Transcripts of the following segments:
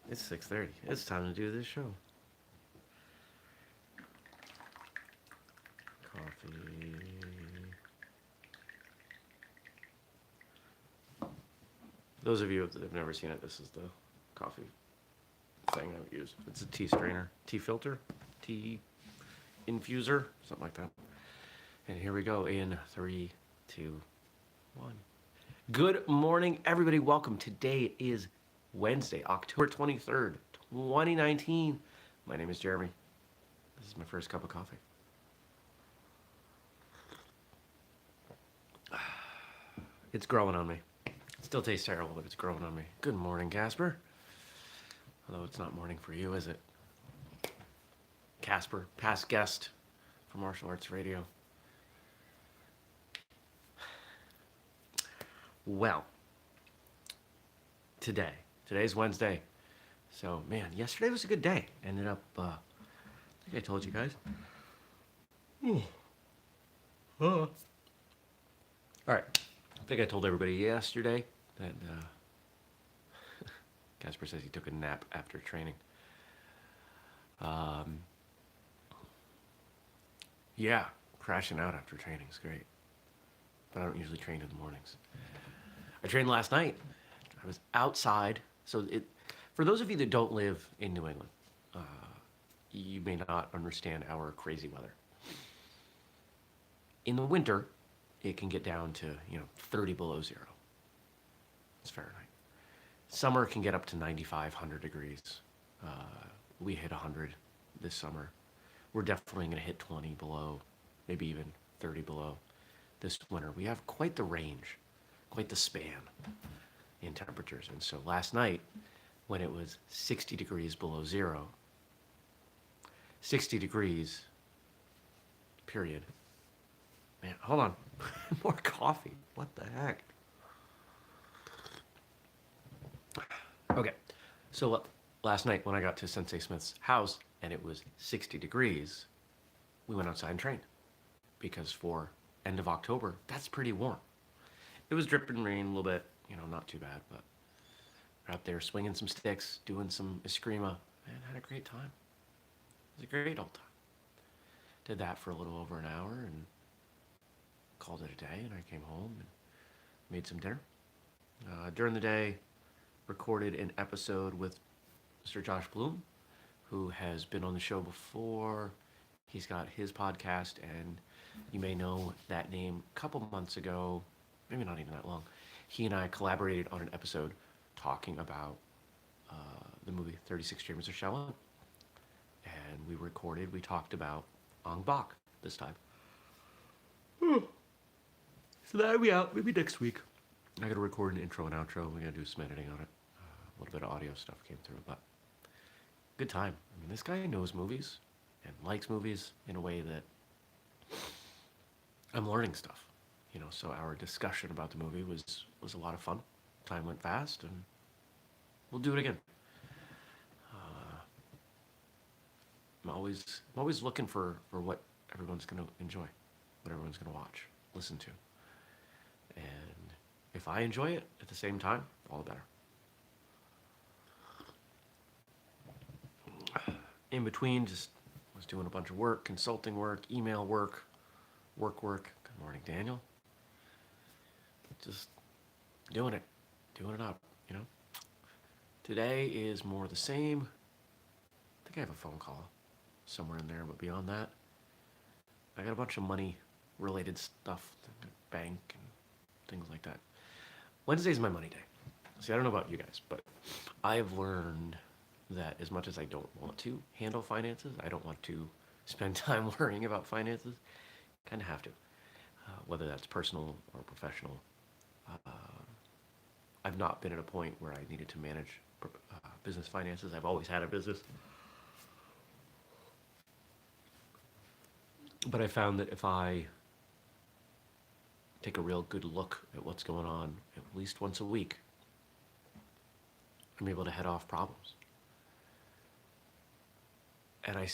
It's 6:30. It's time to do this show. Coffee. Those of you that have never seen it, this is the coffee thing I would use. It's a tea strainer, tea filter, tea infuser, something like that. And here we go in 3, 2, 1. Good morning, everybody. Welcome. Today is Wednesday, October 23rd, 2019. My name is Jeremy. This is my first cup of coffee. It's growing on me. It still tastes terrible, but it's growing on me. Good morning, Casper. Although it's not morning for you, is it? Casper, past guest from Martial Arts Radio. Well, today's Wednesday. So, man, yesterday was a good day. Ended up, I think I told you guys. All right. I think I told everybody yesterday that Casper says he took a nap after training. Yeah, crashing out after training is great. But I don't usually train in the mornings. I trained last night. I was outside. For those of you that don't live in New England, you may not understand our crazy weather. In the winter, it can get down to 30 below zero. It's Fahrenheit. Summer can get up to 95, 100 degrees. We hit 100 this summer. We're definitely going to hit 20 below, maybe even 30 below this winter. We have quite the range, quite the span in temperatures. And so last night, when it was 60 degrees below zero, 60 degrees, period. Man, hold on. More coffee. What the heck? Okay. So last night when I got to Sensei Smith's house and it was 60 degrees, we went outside and trained. Because for end of October, that's pretty warm. It was dripping rain a little bit, not too bad, but we're out there swinging some sticks, doing some eskrima, and had a great time. It was a great old time. Did that for a little over an hour and called it a day, and I came home and made some dinner. During the day, recorded an episode with Mr. Josh Bloom, who has been on the show before. He's got his podcast, and you may know that name. A couple months ago, maybe not even that long, he and I collaborated on an episode talking about the movie 36 Chambers of Shaolin. And we talked about Ong Bak this time. So that'll be out maybe next week. I gotta record an intro and outro. We gotta do some editing on it. A little bit of audio stuff came through, but good time. I mean, this guy knows movies and likes movies in a way that I'm learning stuff. So our discussion about the movie was a lot of fun. Time went fast, and we'll do it again. I'm always looking for what everyone's gonna enjoy, what everyone's gonna watch, listen to. And if I enjoy it at the same time, all the better. In between, just was doing a bunch of work, consulting work, email work. Good morning, Daniel. Just doing it up, Today is more the same. I think I have a phone call somewhere in there, but beyond that, I got a bunch of money-related stuff, bank and things like that. Wednesday's my money day. See, I don't know about you guys, but I've learned that as much as I don't want to handle finances, I don't want to spend time worrying about finances, kind of have to, whether that's personal or professional. I've not been at a point where I needed to manage business finances. I've always had a business. But I found that if I take a real good look at what's going on at least once a week, I'm able to head off problems. And I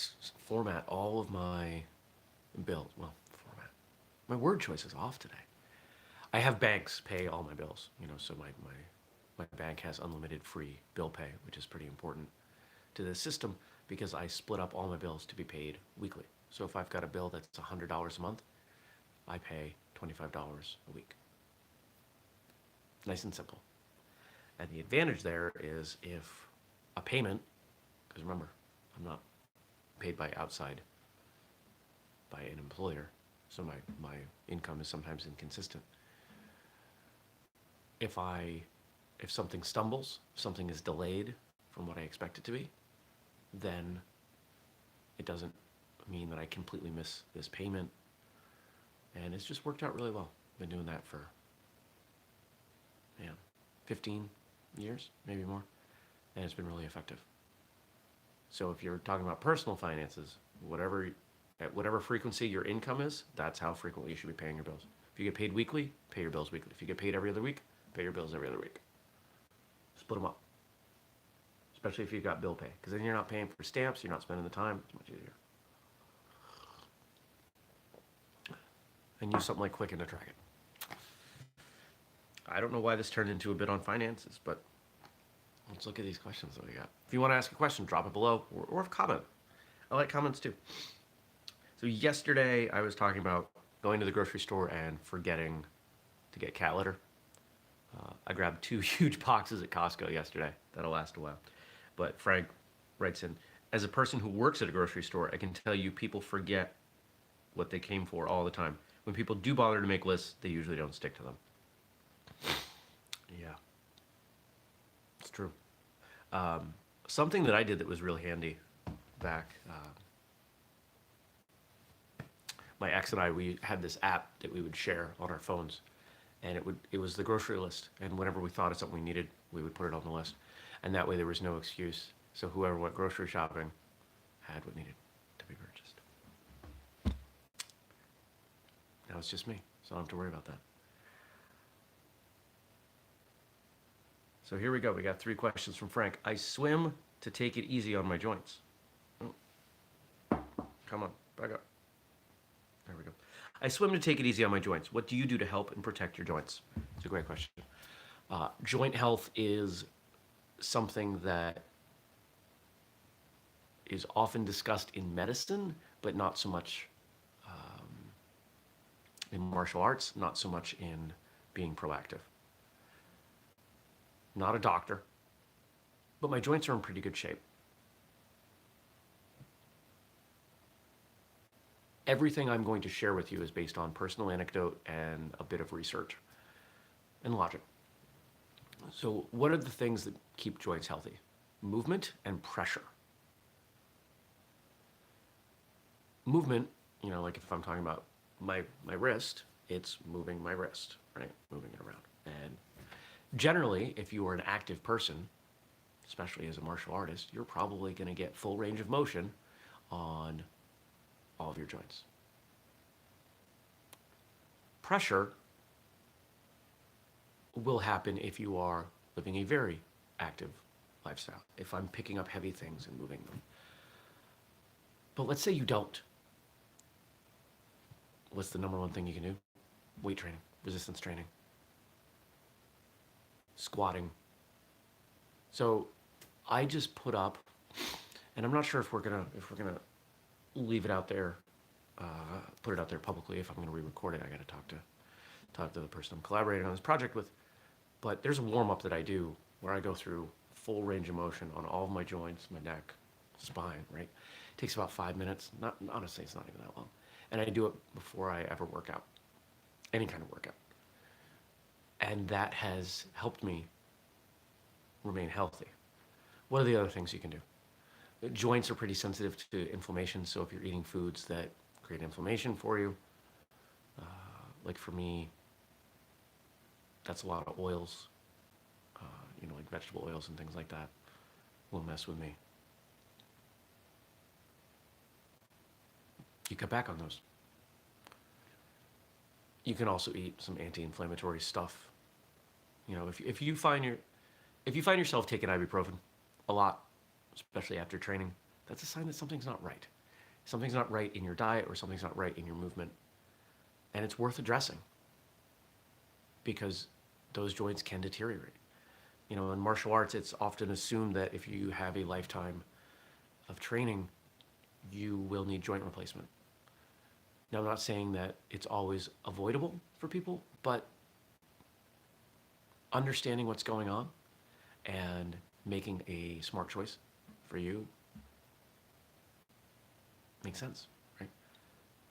format all of my bills. Well, my word choice is off today. I have banks pay all my bills, so my my bank has unlimited free bill pay, which is pretty important to the system because I split up all my bills to be paid weekly. So if I've got a bill that's $100 a month, I pay $25 a week. Nice and simple. And the advantage there is if a payment, because remember, I'm not paid by an employer, so my income is sometimes inconsistent. If something stumbles, something is delayed from what I expect it to be, then it doesn't mean that I completely miss this payment. And it's just worked out really well. Been doing that for, 15 years, maybe more. And it's been really effective. So if you're talking about personal finances, at whatever frequency your income is, that's how frequently you should be paying your bills. If you get paid weekly, pay your bills weekly. If you get paid every other week, pay your bills every other week. Split them up. Especially if you've got bill pay. Because then you're not paying for stamps, you're not spending the time. It's much easier. And use something like Quicken to track it. I don't know why this turned into a bit on finances, but let's look at these questions that we got. If you want to ask a question, drop it below or comment. I like comments too. So yesterday I was talking about going to the grocery store and forgetting to get cat litter. I grabbed 2 huge boxes at Costco yesterday. That'll last a while. But Frank writes in, as a person who works at a grocery store, I can tell you people forget what they came for all the time. When people do bother to make lists, they usually don't stick to them. Yeah, it's true. Something that I did that was really handy back, my ex and I, we had this app that we would share on our phones, and it was the grocery list. And whenever we thought of something we needed, we would put it on the list, and that way there was no excuse. So whoever went grocery shopping had what needed to be purchased. Now it's just me, so I don't have to worry about that. So here we go. We got 3 questions from Frank. I swim to take it easy on my joints. Oh. Come on, back up. There we go. I swim to take it easy on my joints. What do you do to help and protect your joints? It's a great question. Joint health is something that is often discussed in medicine, but not so much in martial arts, not so much in being proactive. Not a doctor, but my joints are in pretty good shape. Everything I'm going to share with you is based on personal anecdote and a bit of research and logic. So what are the things that keep joints healthy? Movement and pressure. Movement, like if I'm talking about my wrist, it's moving my wrist, right? Moving it around. And generally, if you are an active person, especially as a martial artist, you're probably going to get full range of motion on all of your joints. Pressure will happen if you are living a very active lifestyle, if I'm picking up heavy things and moving them. But let's say you don't. What's the number one thing you can do? Weight training, resistance training, squatting. So I just put up, and I'm not sure if we're gonna leave it out there, put it out there publicly. If I'm gonna re-record it, I gotta talk to the person I'm collaborating on this project with. But there's a warm-up that I do where I go through full range of motion on all of my joints, my neck, spine, right? It takes about 5 minutes. Honestly, it's not even that long. And I do it before I ever work out, any kind of workout. And that has helped me remain healthy. What are the other things you can do? Joints are pretty sensitive to inflammation, so if you're eating foods that create inflammation for you, like for me, that's a lot of oils, like vegetable oils and things like that will mess with me. You cut back on those. You can also eat some anti-inflammatory stuff. If you find yourself taking ibuprofen a lot, especially after training, that's a sign that something's not right. Something's not right in your diet or something's not right in your movement. And it's worth addressing because those joints can deteriorate. In martial arts, it's often assumed that if you have a lifetime of training, you will need joint replacement. Now, I'm not saying that it's always avoidable for people, but understanding what's going on and making a smart choice for you makes sense, right?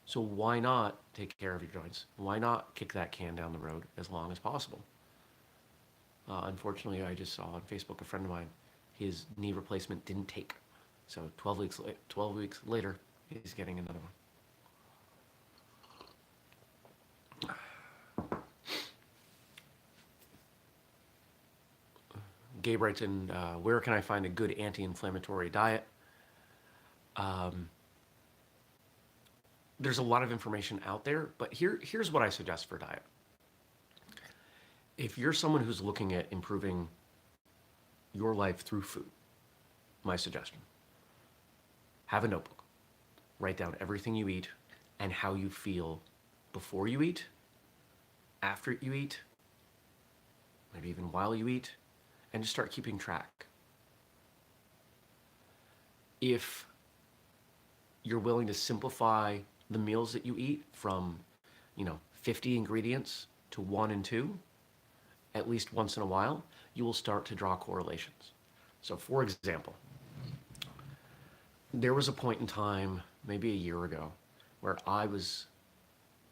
So why not take care of your joints? Why not kick that can down the road as long as possible? Unfortunately, I just saw on Facebook a friend of mine, his knee replacement didn't take. So 12 weeks later, he's getting another one. Gabe writes in, where can I find a good anti-inflammatory diet? There's a lot of information out there, but here's what I suggest for diet. If you're someone who's looking at improving your life through food, my suggestion, have a notebook. Write down everything you eat and how you feel before you eat, after you eat, maybe even while you eat, and just start keeping track. If you're willing to simplify the meals that you eat from, 50 ingredients to 1 and 2, at least once in a while, you will start to draw correlations. So for example, there was a point in time, maybe a year ago, where I was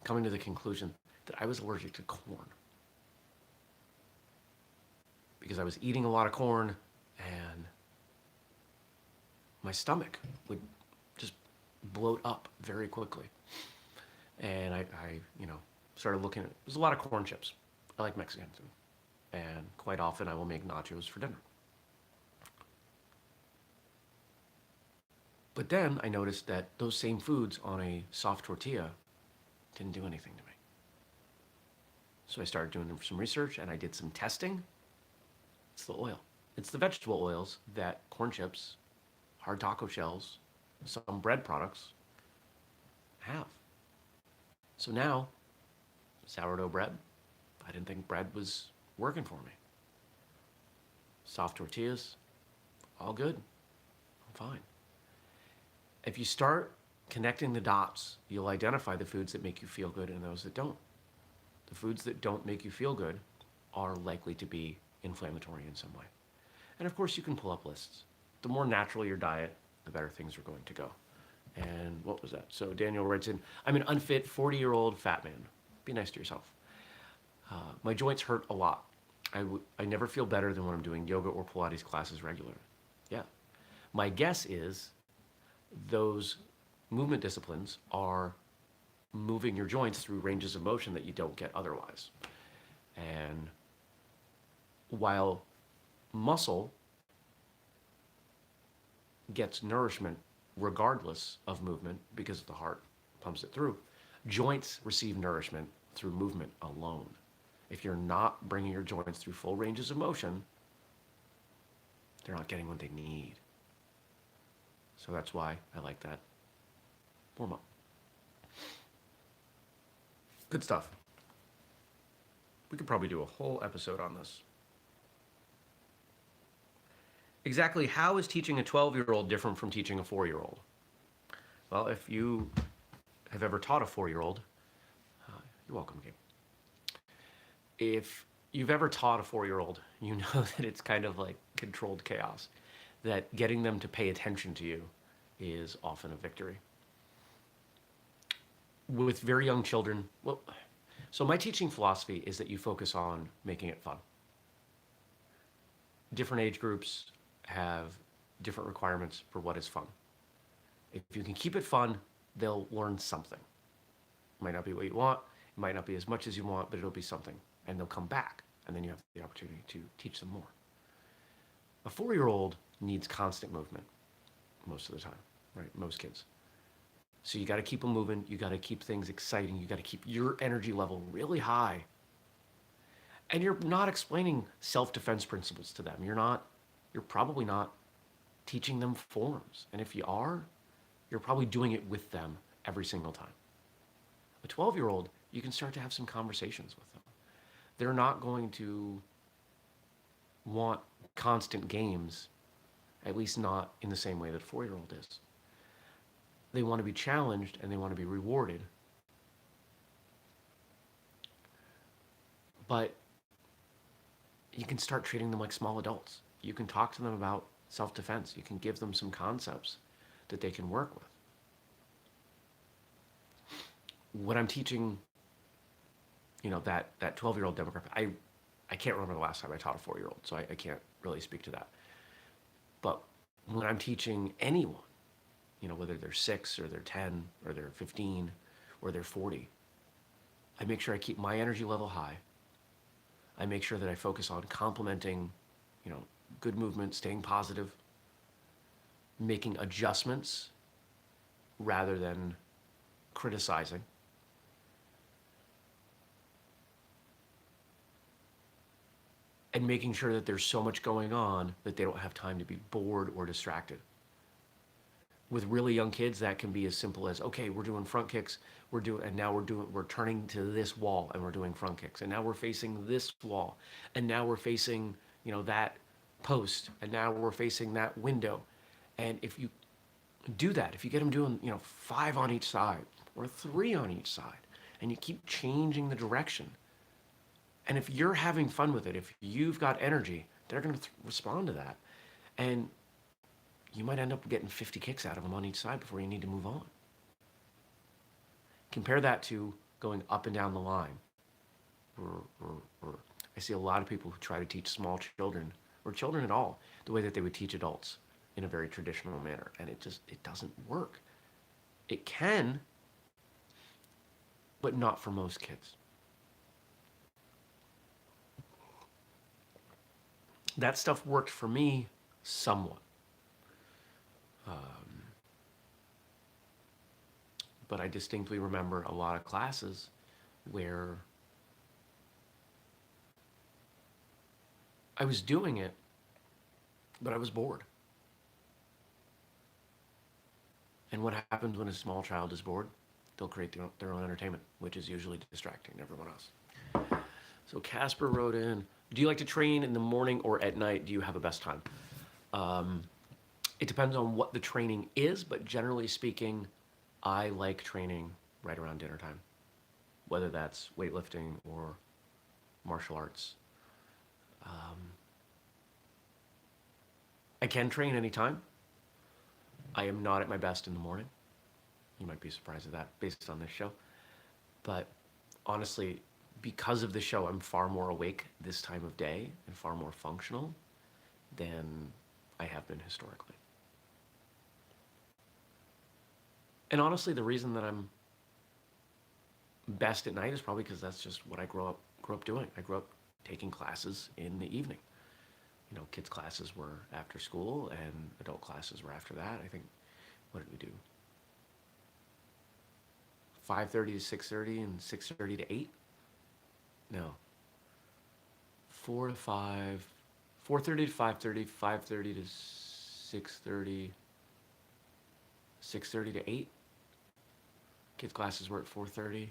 coming to the conclusion that I was allergic to corn. Because I was eating a lot of corn and my stomach would just bloat up very quickly. And I started looking at, there's a lot of corn chips. I like Mexican food. And quite often I will make nachos for dinner. But then I noticed that those same foods on a soft tortilla didn't do anything to me. So I started doing some research and I did some testing. It's the oil. It's the vegetable oils that corn chips, hard taco shells, some bread products have. So now, sourdough bread, I didn't think bread was working for me. Soft tortillas, all good. I'm fine. If you start connecting the dots, you'll identify the foods that make you feel good and those that don't. The foods that don't make you feel good are likely to be inflammatory in some way. And of course, you can pull up lists. The more natural your diet, the better things are going to go. And what was that? So Daniel writes in, I'm an unfit 40-year-old fat man. Be nice to yourself. My joints hurt a lot. I never feel better than when I'm doing yoga or Pilates classes regularly. Yeah. My guess is those movement disciplines are moving your joints through ranges of motion that you don't get otherwise. And while muscle gets nourishment regardless of movement because the heart pumps it through, joints receive nourishment through movement alone. If you're not bringing your joints through full ranges of motion, they're not getting what they need. So that's why I like that warm up. Good stuff. We could probably do a whole episode on this. Exactly how is teaching a 12-year-old different from teaching a 4-year-old? Well, if you have ever taught a 4-year-old, you're welcome, Gabe. If you've ever taught a 4-year-old, you know that it's kind of like controlled chaos, that getting them to pay attention to you is often a victory. With very young children, so my teaching philosophy is that you focus on making it fun. Different age groups have different requirements for what is fun. If you can keep it fun, they'll learn something. It might not be what you want, it might not be as much as you want, but it'll be something. And they'll come back, and then you have the opportunity to teach them more. A 4-year-old needs constant movement most of the time, right? Most kids. So you got to keep them moving, you got to keep things exciting, you got to keep your energy level really high. And you're not explaining self-defense principles to them. You're probably not teaching them forms. And if you are, you're probably doing it with them every single time. A 12-year-old, you can start to have some conversations with them. They're not going to want constant games, at least not in the same way that a 4-year-old is. They want to be challenged and they want to be rewarded. But you can start treating them like small adults. You can talk to them about self defense. You can give them some concepts that they can work with. When I'm teaching, that 12-year-old demographic, I can't remember the last time I taught a 4-year-old, so I can't really speak to that. But when I'm teaching anyone, whether they're 6 or they're 10 or they're 15 or they're 40, I make sure I keep my energy level high. I make sure that I focus on complimenting, good movement, staying positive, making adjustments rather than criticizing. And making sure that there's so much going on that they don't have time to be bored or distracted. With really young kids, that can be as simple as, okay, we're doing front kicks, and now we're turning to this wall and we're doing front kicks, and now we're facing this wall, and now we're facing, that post, and now we're facing that window. And if you do that, if you get them doing, 5 on each side or 3 on each side, and you keep changing the direction, and if you're having fun with it, if you've got energy, they're going to respond to that. And you might end up getting 50 kicks out of them on each side before you need to move on. Compare that to going up and down the line. I see a lot of people who try to teach small children, or children at all, the way that they would teach adults in a very traditional manner. And it doesn't work. It can, but not for most kids. That stuff worked for me somewhat. But I distinctly remember a lot of classes where I was doing it, but I was bored. And what happens when a small child is bored? They'll create their own entertainment, which is usually distracting everyone else. So Casper wrote in, do you like to train in the morning or at night? Do you have a best time? It depends on what the training is, but generally speaking, I like training right around dinner time, whether that's weightlifting or martial arts. I can train anytime. I am not at my best in the morning. You might be surprised at that based on this show. But honestly, because of the show, I'm far more awake this time of day and far more functional than I have been historically. And honestly, the reason that I'm best at night is probably because that's just what I grew up doing. I grew up taking classes in the evening. Kids' classes were after school and adult classes were after that. I think, what did we do? 5:30 to 6:30 and 6:30 to 8? No. 4 to 5, 4:30 to 5:30, 5:30 to 6:30, 6:30 to 8. Kids' classes were at 4:30.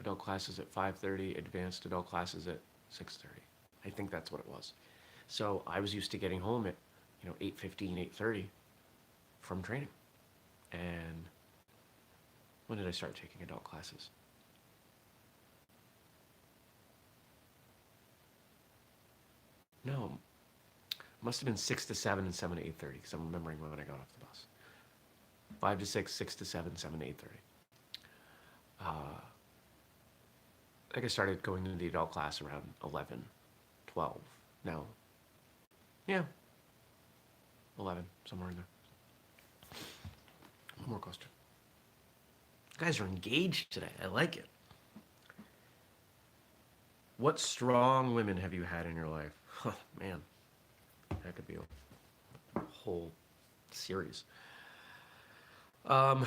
Adult classes at 5:30, advanced adult classes at 6:30. I think that's what it was. So I was used to getting home at, 8:15, 8:30 from training. And when did I start taking adult classes? No, must have been 6 to 7 and 7 to 8:30 because I'm remembering when I got off the bus. 5 to 6, 6 to 7, 7 to 8:30. I think I started going to the adult class around 11, 12. No. Yeah. 11, somewhere in there. One more question. You guys are engaged today. I like it. What strong women have you had in your life? Oh, man. That could be a whole series. My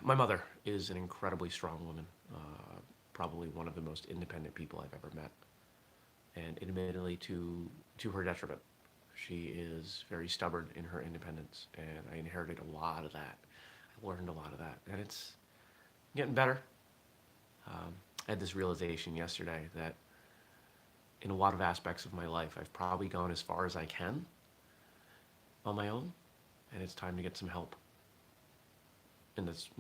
mother is an incredibly strong woman. Probably one of the most independent people I've ever met. And admittedly to her detriment. She is very stubborn in her independence, and I inherited a lot of that. I learned a lot of that, and it's getting better. I had this realization yesterday that in a lot of aspects of my life. I've probably gone as far as I can on my own, and it's time to get some help. And that's,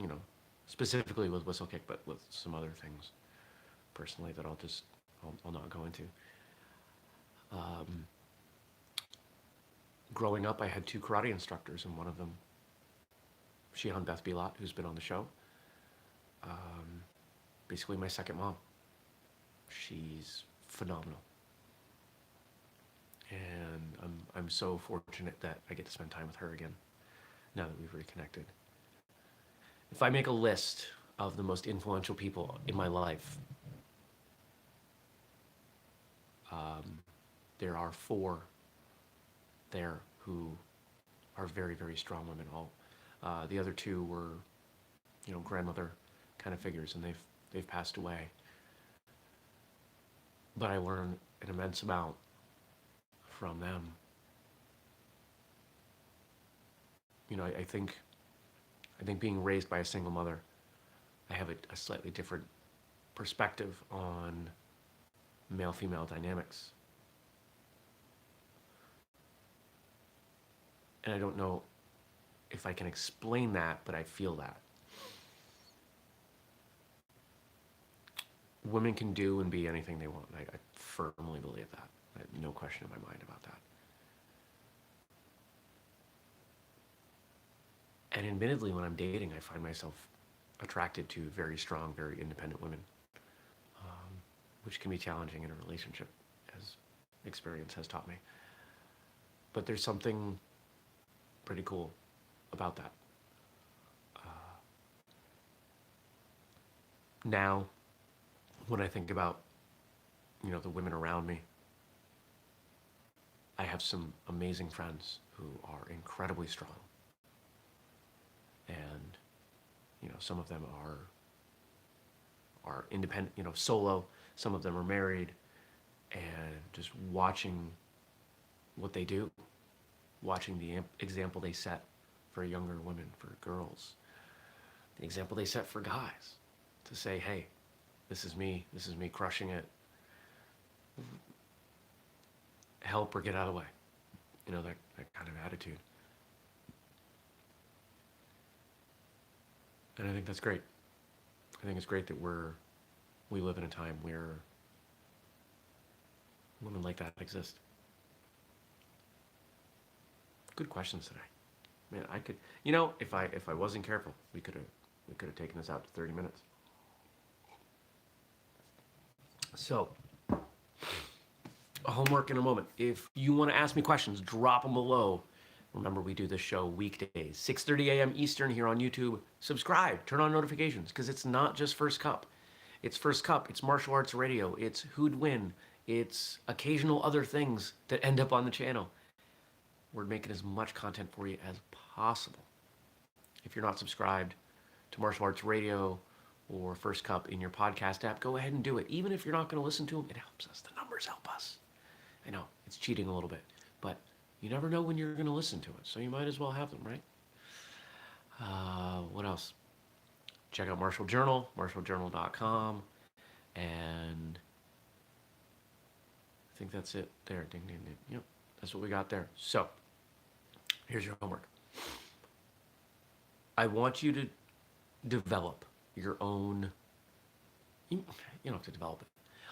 specifically with whistlekick, but with some other things personally that I'll not go into. Um, Growing up, I had two karate instructors, and one of them, Shihan Beth Bilat, who's been on the show, basically my second mom. She's phenomenal. And I'm so fortunate that I get to spend time with her again, now that we've reconnected. If I make a list of the most influential people in my life, there are four there who are very, very strong women. All the other two were, grandmother kind of figures, and they've passed away. But I learned an immense amount from them. I think being raised by a single mother, I have a slightly different perspective on male-female dynamics. And I don't know if I can explain that, but I feel that. Women can do and be anything they want. I firmly believe that. I have no question in my mind about that. And admittedly, when I'm dating, I find myself attracted to very strong, very independent women, which can be challenging in a relationship, as experience has taught me. But there's something pretty cool about that. Now, when I think about, the women around me, I have some amazing friends who are incredibly strong. And, some of them are independent, solo. Some of them are married. And just watching what they do, watching the example they set for younger women, for girls, the example they set for guys, to say, hey, this is me crushing it. Help or get out of the way. That kind of attitude. And I think that's great. I think it's great that we live in a time where women like that exist. Good questions today. Man, I could, if I wasn't careful, we could have taken this out to 30 minutes. So, homework in a moment. If you want to ask me questions, drop them below. Remember, we do this show weekdays, 6:30 a.m. Eastern here on YouTube. Subscribe, turn on notifications, because it's not just First Cup. It's First Cup, it's martial arts radio, it's Who'd Win, it's occasional other things that end up on the channel. We're making as much content for you as possible. If you're not subscribed to Martial Arts Radio or First Cup in your podcast app, go ahead and do it. Even if you're not going to listen to them, it helps us. The numbers help us. I know, it's cheating a little bit, but you never know when you're going to listen to it, so you might as well have them, right? What else? Check out Martial Journal, martialjournal.com, and I think that's it there. Ding, ding, ding. Yep, that's what we got there. So, here's your homework. I want you to develop your own, you don't have to develop it.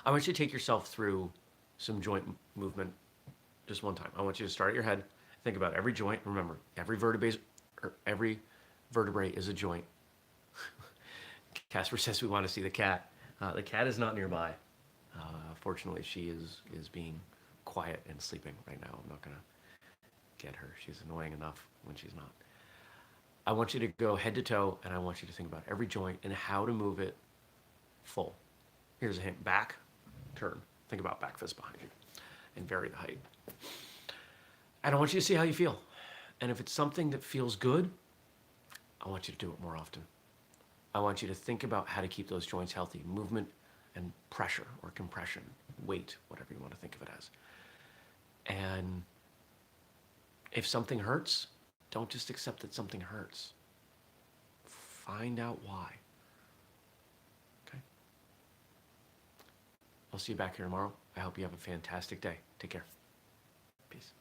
I want you to take yourself through some joint movement just one time. I want you to start at your head, think about every joint. Remember, every vertebrae is a joint. Casper says we want to see the cat. The cat is not nearby. Fortunately, she is being quiet and sleeping right now. I'm not going to get her. She's annoying enough when she's not. I want you to go head to toe, and I want you to think about every joint and how to move it full. Here's a hint. Back, turn. Think about back fist behind you and vary the height. And I want you to see how you feel. And if it's something that feels good, I want you to do it more often. I want you to think about how to keep those joints healthy. Movement and pressure or compression, weight, whatever you want to think of it as. And if something hurts, don't just accept that something hurts. Find out why. Okay? I'll see you back here tomorrow. I hope you have a fantastic day. Take care. Peace.